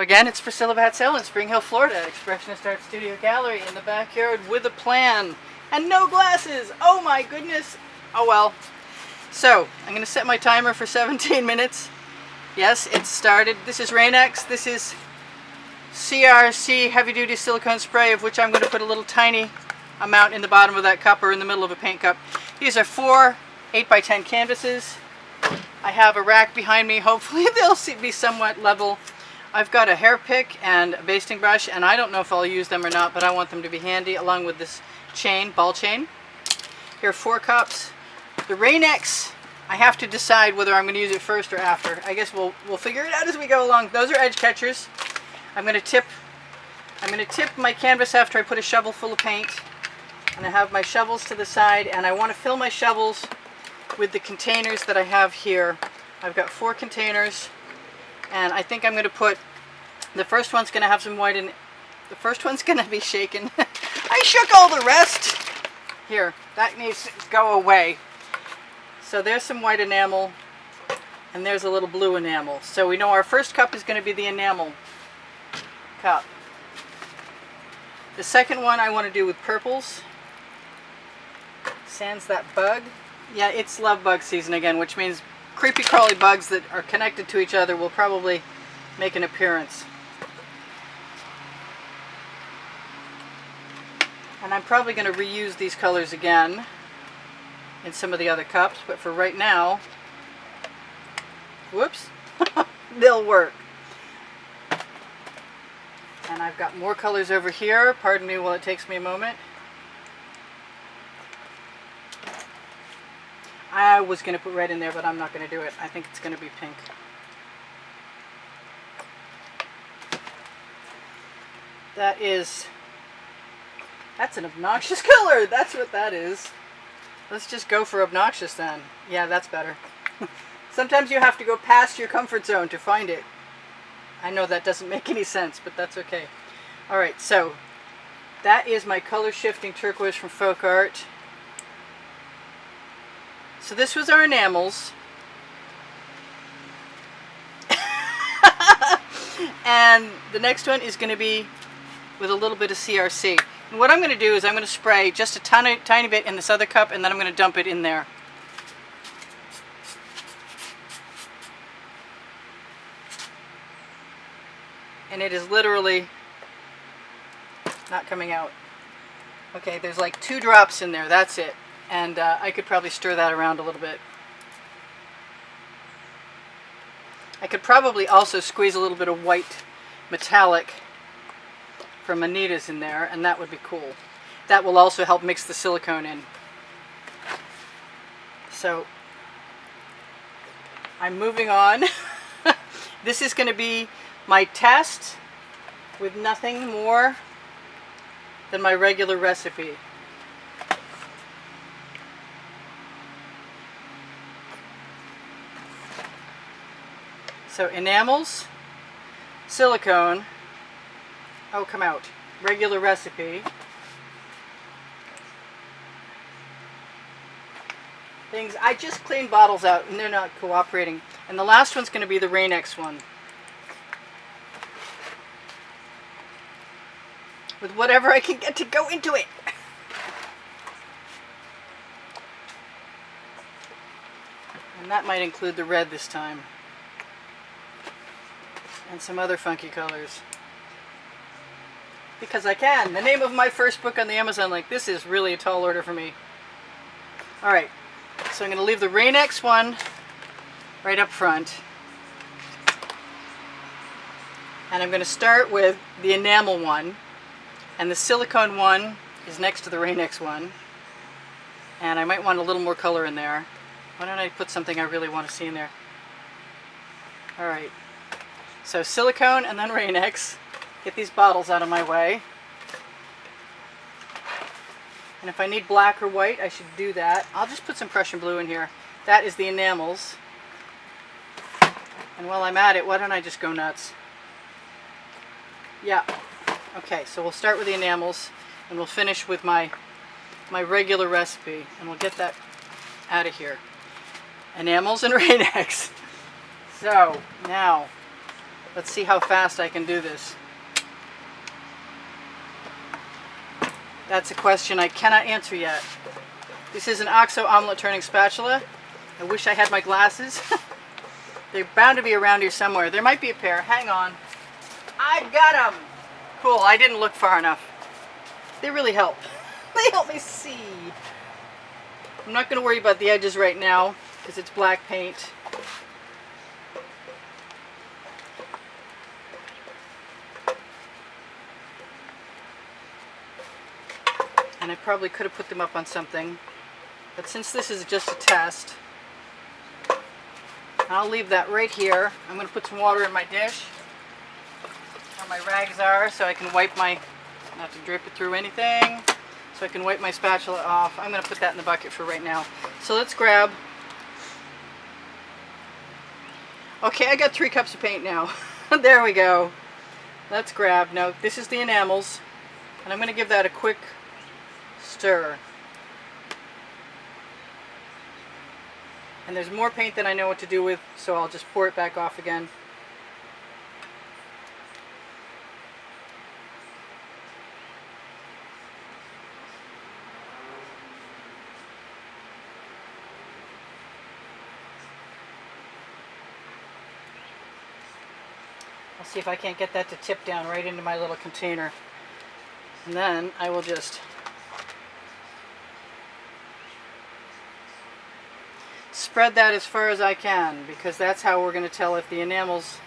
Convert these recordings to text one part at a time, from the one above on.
Again, it's Priscilla Batzell in Spring Hill, Florida, Expressionist Art Studio Gallery in the backyard with a plan and no glasses. Oh my goodness. Oh well. So, I'm going to set my timer for 17 minutes. Yes, it started. This is Rain-X. This is CRC heavy duty silicone spray, of which I'm going to put a little tiny amount in the bottom of that cup or in the middle of a paint cup. These are 4 8x10 canvases. I have a rack behind me. Hopefully they'll be somewhat level. I've got a hair pick and a basting brush, and I don't know if I'll use them or not, but I want them to be handy along with this chain, ball chain. Here are 4 cups. The Rain-X, I have to decide whether I'm going to use it first or after. I guess we'll figure it out as we go along. Those are edge catchers. I'm going to tip my canvas after I put a shovel full of paint, and I have my shovels to the side, and I want to fill my shovels with the containers that I have here. I've got 4 containers. And I think I'm going to put, the first one's going to have some white in it. The first one's going to be shaken. I shook all the rest. Here, that needs to go away. So there's some white enamel, and there's a little blue enamel. So we know our first cup is going to be the enamel cup. The second one I want to do with purples. Sans that bug. Yeah, it's love bug season again, which means creepy crawly bugs that are connected to each other will probably make an appearance. And I'm probably going to reuse these colors again in some of the other cups, but for right now, whoops, they'll work. And I've got more colors over here. Pardon me while it takes me a moment. I was going to put red in there, but I'm not going to do it. I think it's going to be pink. That's an obnoxious color. That's what that is. Let's just go for obnoxious then. Yeah, that's better. Sometimes you have to go past your comfort zone to find it. I know that doesn't make any sense, but that's okay. Alright, so that is my color shifting turquoise from Folk Art. So this was our enamels. And the next one is going to be with a little bit of CRC. And what I'm going to do is I'm going to spray just a tiny bit in this other cup, and then I'm going to dump it in there. And it is literally not coming out. Okay, there's like 2 drops in there. That's it. And I could probably stir that around a little bit. I could probably also squeeze a little bit of white metallic from Anita's in there, and that would be cool. That will also help mix the silicone in. So I'm moving on. This is going to be my test with nothing more than my regular recipe. So enamels, silicone, oh come out, regular recipe, things, I just cleaned bottles out and they're not cooperating. And the last one's going to be the Rain-X one. With whatever I can get to go into it. And that might include the red this time. And some other funky colors. Because I can. The name of my first book on the Amazon, like, this is really a tall order for me. Alright, so I'm going to leave the Rain-X one right up front. And I'm going to start with the enamel one. And the silicone one is next to the Rain-X one. And I might want a little more color in there. Why don't I put something I really want to see in there? Alright. So silicone and then Rain-X. Get these bottles out of my way. And if I need black or white, I should do that. I'll just put some Prussian blue in here. That is the enamels. And while I'm at it, why don't I just go nuts? Yeah. Okay, so we'll start with the enamels, and we'll finish with my regular recipe, and we'll get that out of here. Enamels and Rain-X. So, now, Let's see how fast I can do this. That's a question I cannot answer yet. This is an OXO omelet turning spatula. I wish I had my glasses. They're bound to be around here somewhere. There might be a pair. Hang on. I got them! Cool, I didn't look far enough. They really help. They help me see. I'm not going to worry about the edges right now because it's black paint. And I probably could have put them up on something. But since this is just a test, I'll leave that right here. I'm going to put some water in my dish, where my rags are, so I can wipe my, not to drip it through anything, so I can wipe my spatula off. I'm going to put that in the bucket for right now. So let's grab, okay, I got 3 cups of paint now. There we go. Let's grab, now this is the enamels, and I'm going to give that a quick stir. And there's more paint than I know what to do with, so I'll just pour it back off again. I'll see if I can't get that to tip down right into my little container. And then I will just spread that as far as I can, because that's how we're going to tell if the enamels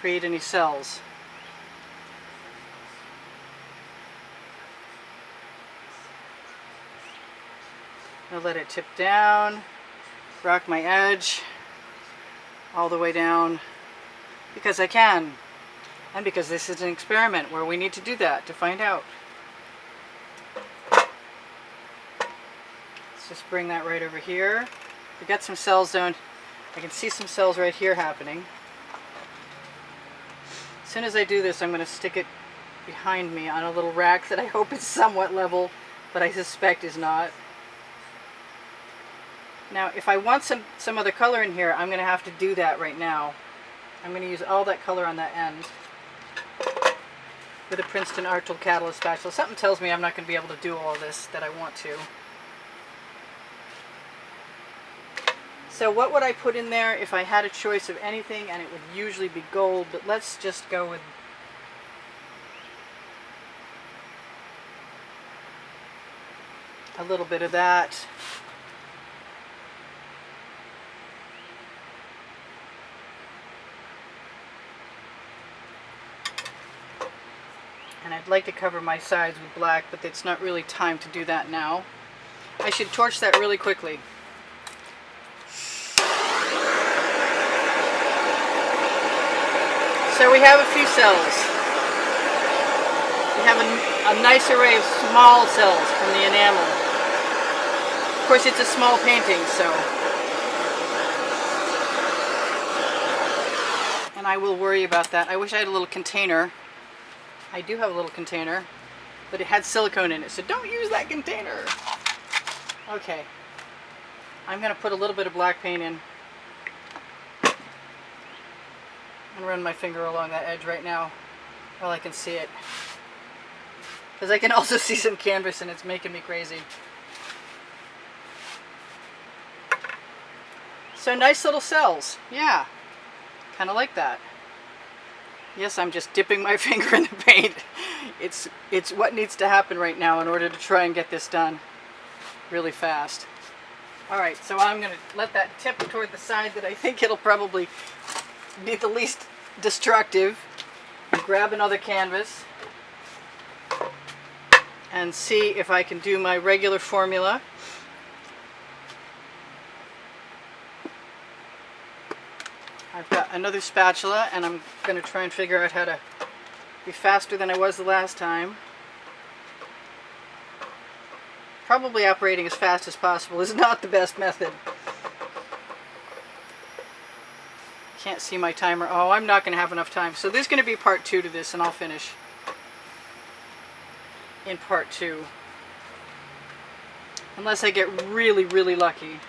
create any cells. I'll let it tip down, rock my edge all the way down, because I can, and because this is an experiment where we need to do that to find out. Let's just bring that right over here. We got some cells down. I can see some cells right here happening. As soon as I do this, I'm going to stick it behind me on a little rack that I hope is somewhat level, but I suspect is not. Now, if I want some other color in here, I'm going to have to do that right now. I'm going to use all that color on that end with a Princeton Art Tool Catalyst spatula. Something tells me I'm not going to be able to do all this that I want to. So what would I put in there if I had a choice of anything, and it would usually be gold, but let's just go with a little bit of that. And I'd like to cover my sides with black, but it's not really time to do that now. I should torch that really quickly. So we have a few cells. We have a nice array of small cells from the enamel. Of course, it's a small painting, so. And I will worry about that. I wish I had a little container. I do have a little container, but it had silicone in it, so don't use that container. Okay. I'm going to put a little bit of black paint in. And run my finger along that edge right now while I can see it, because I can also see some canvas and it's making me crazy. So nice little cells. Yeah, kind of like that. Yes, I'm just dipping my finger in the paint. It's what needs to happen right now in order to try and get this done really fast. Alright, so I'm going to let that tip toward the side that I think it'll probably be the least destructive. Grab another canvas and see if I can do my regular formula. I've got another spatula, and I'm going to try and figure out how to be faster than I was the last time. Probably operating as fast as possible is not the best method. Can't see my timer. Oh, I'm not going to have enough time. So there's going to be part 2 to this, and I'll finish in part 2. Unless I get really, really lucky.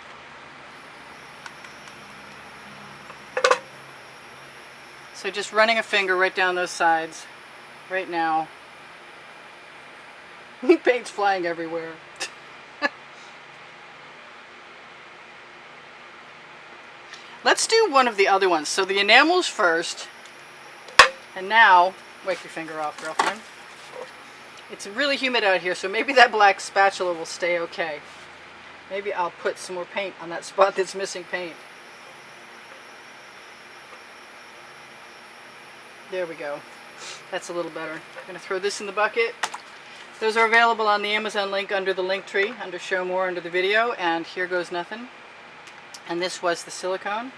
So just running a finger right down those sides right now. Paint's flying everywhere. Let's do one of the other ones. So the enamels first, and now, wipe your finger off, girlfriend. It's really humid out here, so maybe that black spatula will stay okay. Maybe I'll put some more paint on that spot that's missing paint. There we go. That's a little better. I'm going to throw this in the bucket. Those are available on the Amazon link under the link tree, under Show More under the video, and here goes nothing. And this was the silicone.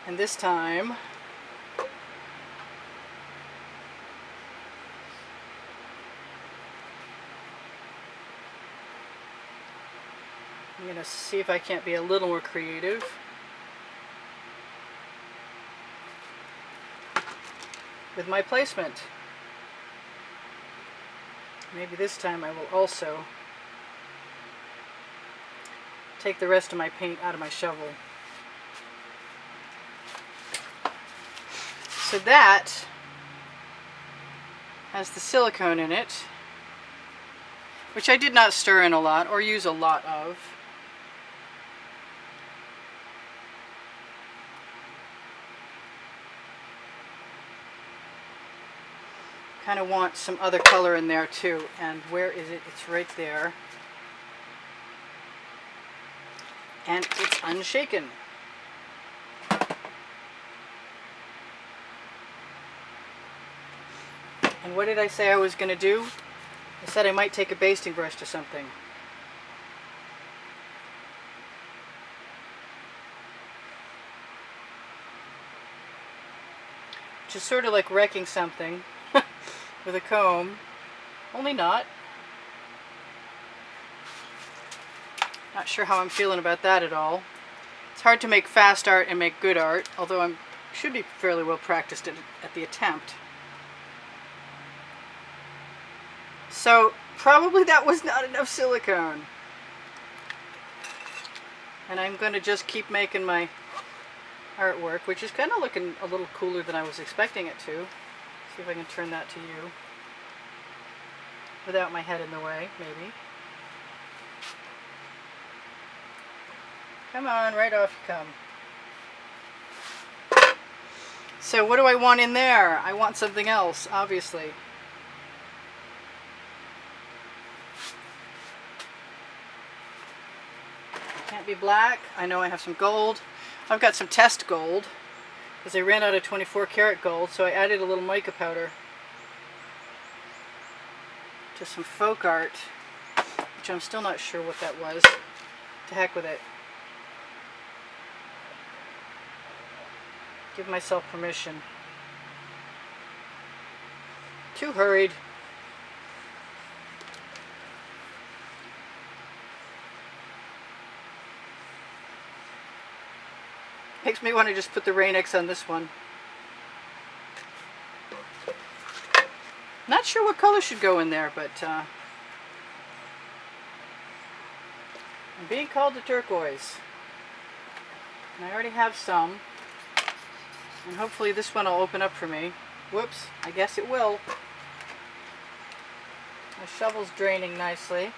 And this time, I'm going to see if I can't be a little more creative. With my placement. Maybe this time I will also take the rest of my paint out of my shovel. So that has the silicone in it, which I did not stir in a lot or use a lot of. Kind of want some other color in there too. And where is it? It's right there. And it's unshaken. And what did I say I was going to do? I said I might take a basting brush to something. Which is sort of like wrecking something with a comb, only not. Not sure how I'm feeling about that at all. It's hard to make fast art and make good art, although I should be fairly well practiced at the attempt. So probably that was not enough silicone. And I'm going to just keep making my artwork, which is kind of looking a little cooler than I was expecting it to. See if I can turn that to you without my head in the way, maybe. Come on, right off you come. So what do I want in there? I want something else, obviously. Can't be black. I know I have some gold. I've got some test gold because I ran out of 24 karat gold, so I added a little mica powder to some folk art, which I'm still not sure what that was. To heck with it. Give myself permission. Too hurried. Makes me want to just put the Rain-X on this one. Not sure what color should go in there, but I'm being called to turquoise. And I already have some. And hopefully this one will open up for me. Whoops, I guess it will. My shovel's draining nicely.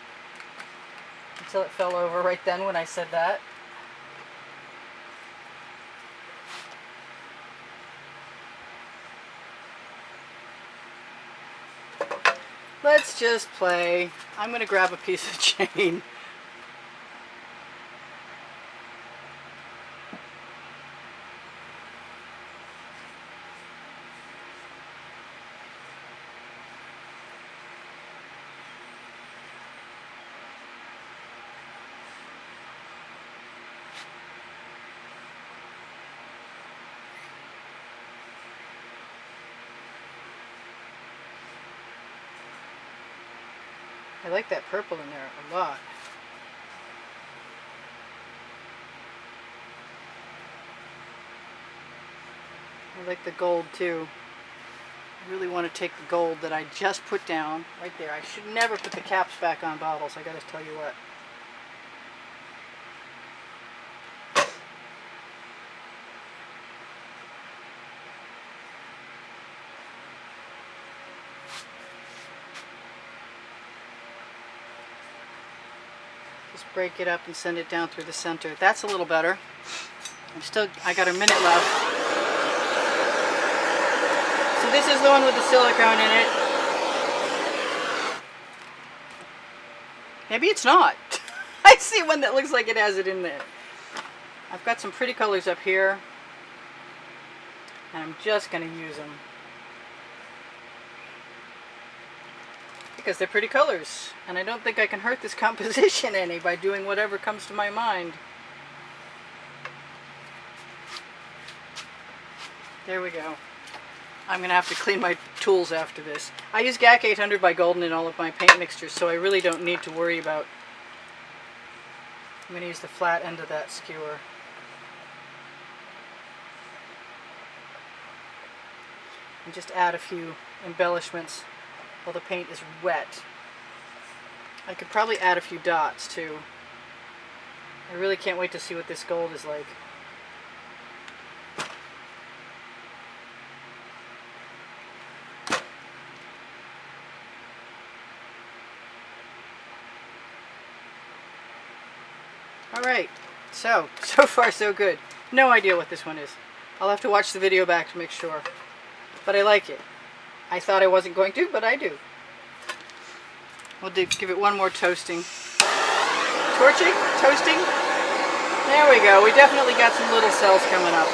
Until it fell over right then when I said that. Let's just play. I'm going to grab a piece of chain. I like that purple in there a lot. I like the gold too. I really want to take the gold that I just put down right there. I should never put the caps back on bottles, I gotta tell you what. Just break it up and send it down through the center. That's a little better. I got a minute left. So this is the one with the silicone in it. Maybe it's not. I see one that looks like it has it in there. I've got some pretty colors up here, and I'm just going to use them because they're pretty colors, and I don't think I can hurt this composition any by doing whatever comes to my mind. There we go. I'm going to have to clean my tools after this. I use GAC 800 by Golden in all of my paint mixtures, so I really don't need to worry about. I'm going to use the flat end of that skewer. And just add a few embellishments while the paint is wet. I could probably add a few dots too. I really can't wait to see what this gold is like. Alright, so far so good. No idea what this one is. I'll have to watch the video back to make sure. But I like it. I thought I wasn't going to, but I do. We'll give it one more toasting. Torching? Toasting? There we go. We definitely got some little cells coming up.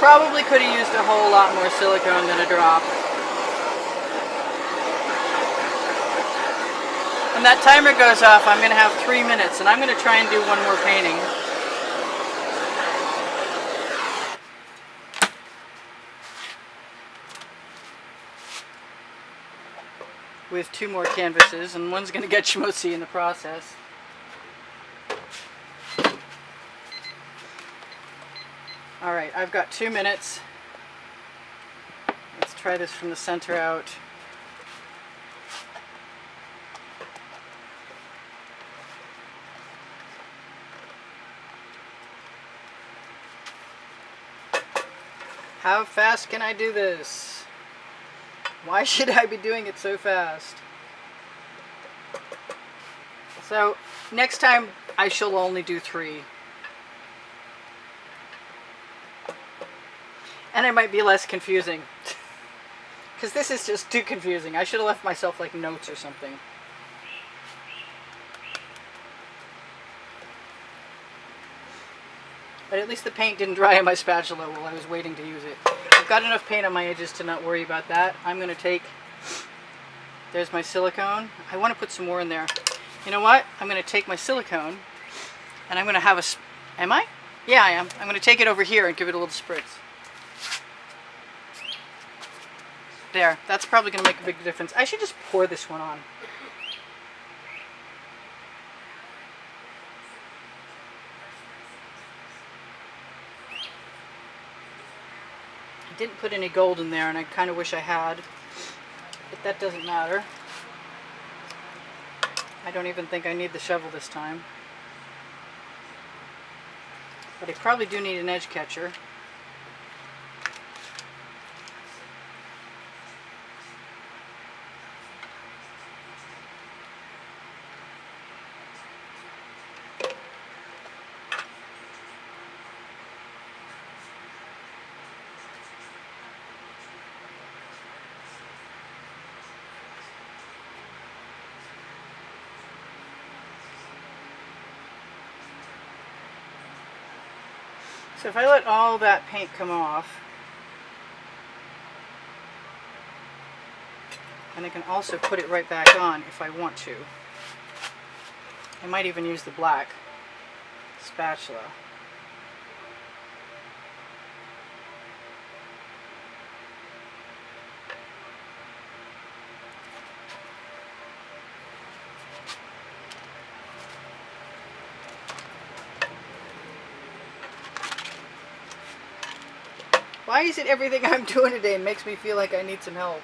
Probably could have used a whole lot more silicone than a drop. When that timer goes off, I'm going to have 3 minutes, and I'm going to try and do one more painting. With 2 more canvases, and one's going to get schmutzy in the process. Alright, I've got 2 minutes. Let's try this from the center out. How fast can I do this? Why should I be doing it so fast? So, next time I shall only do 3. And it might be less confusing. Because this is just too confusing. I should have left myself like notes or something. But at least the paint didn't dry on my spatula while I was waiting to use it. I've got enough paint on my edges to not worry about that. I'm going to take, there's my silicone. I want to put some more in there. You know what? I'm going to take my silicone and I'm going to have a, am I? Yeah, I am. I'm going to take it over here and give it a little spritz. There, that's probably going to make a big difference. I should just pour this one on. I didn't put any gold in there, and I kind of wish I had, but that doesn't matter. I don't even think I need the shovel this time. But I probably do need an edge catcher. So if I let all that paint come off, and I can also put it right back on if I want to. I might even use the black spatula. Why is it everything I'm doing today makes me feel like I need some help?